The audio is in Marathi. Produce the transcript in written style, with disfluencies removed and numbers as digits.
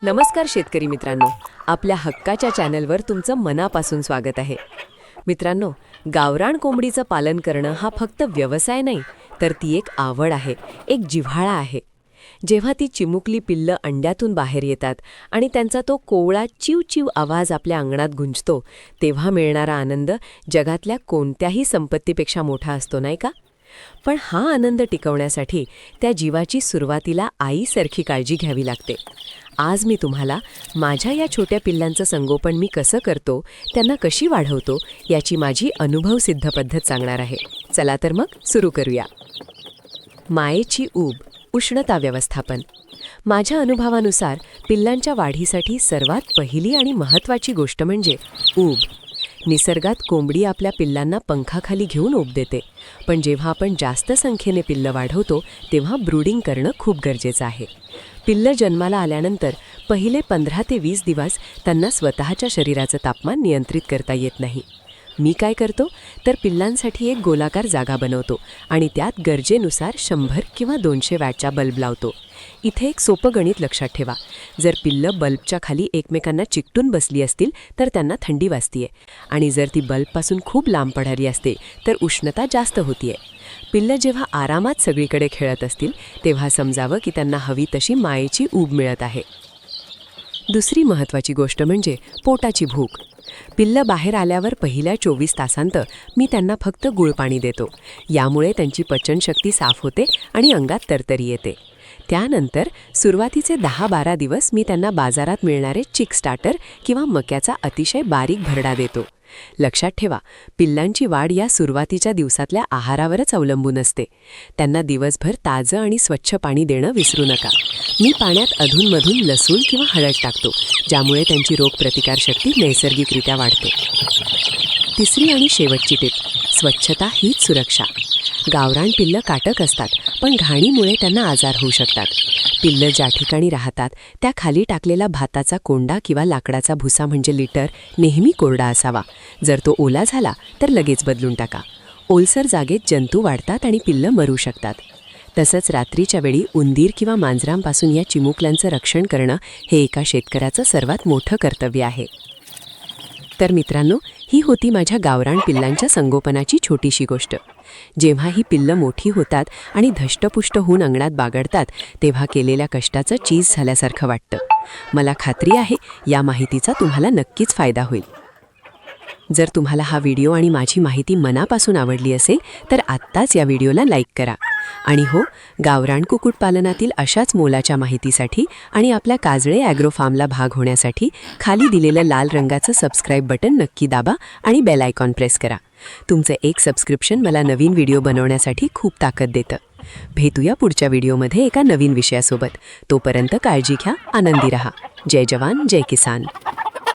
नमस्कार शेतकरी मित्रांनो, आपल्या हक्काच्या चॅनलवर तुमचं मनापासून स्वागत आहे. मित्रांनो, गावरान कोंबडीचं पालन करणं हा फक्त व्यवसाय नाही, तर ती एक आवड आहे, एक जिव्हाळा आहे. जेव्हा ती चिमुकली पिल्लं अंड्यातून बाहेर येतात आणि त्यांचा तो कोवळा चिव आवाज आपल्या अंगणात गुंजतो, तेव्हा मिळणारा आनंद जगातल्या कोणत्याही संपत्तीपेक्षा मोठा असतो, नाही का? पण हा आनंद टिकवण्यासाठी त्या जीवाची सुरुवातीला आईसारखी काळजी घ्यावी लागते. आज मी तुम्हाला माझ्या या छोट्या पिल्लांचं संगोपन मी कसं करतो, त्यांना कशी वाढवतो, याची माझी अनुभवसिद्ध पद्धत सांगणार आहे. चला तर मग सुरू करूया. मायेची ऊब, उष्णता व्यवस्थापन. माझ्या अनुभवानुसार पिल्लांच्या वाढीसाठी सर्वात पहिली आणि महत्त्वाची गोष्ट म्हणजे ऊब. निसर्गात कोंबडी आपल्या पिल्लांना पंखाखाली घेऊन ऊब देते, पण जेव्हा आपण जास्त संख्येने पिल्लं वाढवतो तेव्हा ब्रूडिंग करणं खूप गरजेचं आहे. पिल्लं जन्माला आल्यानंतर पहिले 15 ते 20 दिवस त्यांना स्वतःच्या शरीराचं तापमान नियंत्रित करता येत नाही. मी काय करतो तर पिल्लांसाठी एक गोलाकार जागा बनवतो आणि त्यात गरजेनुसार 100 किंवा 200 वॅटचा बल्ब लावतो. इथे एक सोपं गणित लक्षात ठेवा. जर पिल्लं बल्बच्या खाली एकमेकांना चिकटून बसली असतील तर त्यांना थंडी वाजतीये, आणि जर ती बल्बपासून खूप लांब पडारी असते तर उष्णता जास्त होतीये. पिल्लं जेव्हा आरामात सगळीकडे खेळत असतील तेव्हा समजावं की त्यांना हवी तशी मायेची ऊब मिळत आहे. दुसरी महत्त्वाची गोष्ट म्हणजे पोटाची भूक. पिल्लं बाहेर आल्यावर पहिल्या 24 तासांत मी त्यांना फक्त गुळपाणी देतो. यामुळे त्यांची पचनशक्ती साफ होते आणि अंगात तरतरी येते. त्यानंतर सुरुवातीचे 10-12 दिवस मी त्यांना बाजारात मिळणारे चिक स्टार्टर किंवा मक्याचा अतिशय बारीक भरडा देतो. लक्षात ठेवा, पिल्लांची वाढ या सुरुवातीच्या दिवसातल्या आहारावरच अवलंबून असते. त्यांना दिवसभर ताजं आणि स्वच्छ पाणी देणं विसरू नका. मी पाण्यात अधूनमधून लसूण किंवा हळद टाकतो, ज्यामुळे त्यांची रोगप्रतिकारशक्ती नैसर्गिकरित्या वाढते. तिसरी आणि शेवटची टीप, स्वच्छता हीच सुरक्षा. गावरान पिल्लं काटक असतात, पण घाणीमुळे त्यांना आजार होऊ शकतात. पिल्लं ज्या ठिकाणी राहतात त्या खाली टाकलेला भाताचा कोंडा किंवा लाकडाचा भुसा म्हणजे लिटर नेहमी कोरडा असावा. जर तो ओला झाला तर लगेच बदलून टाका. ओलसर जागेत जंतू वाढतात आणि पिल्लं मरू शकतात. तसंच रात्रीच्या वेळी उंदीर किंवा मांजरांपासून या चिमुकल्यांचं रक्षण करणं हे एका शेतकऱ्याचं सर्वात मोठं कर्तव्य आहे. तर मित्रांनो, ही होती माझ्या गावरान पिल्लांच्या संगोपनाची छोटीशी गोष्ट. जेव्हा ही पिल्लं मोठी होतात आणि धष्टपुष्ट होऊन अंगणात बागडतात तेव्हा केलेल्या कष्टाचं चीज झाल्यासारखं वाटतं. मला खात्री आहे या माहितीचा तुम्हाला नक्कीच फायदा होईल. जर तुम्हाला हा व्हिडिओ आणि माझी माहिती मनापासून आवडली असेल तर आत्ताच या व्हिडिओला लाईक करा. आणि हो, गावरान कुक्कुटपालनातील अशाच मोलाच्या माहितीसाठी आणि आपल्या काजळे ॲग्रो फार्मला भाग होण्यासाठी खाली दिलेलं लाल रंगाचं सबस्क्राईब बटन नक्की दाबा आणि बेल आयकॉन प्रेस करा. तुमचं एक सबस्क्रिप्शन मला नवीन व्हिडिओ बनवण्यासाठी खूप ताकद देतं. भेटूया पुढच्या व्हिडिओमध्ये एका नवीन विषयासोबत. तोपर्यंत काळजी घ्या, आनंदी रहा. जय जवान, जय किसान.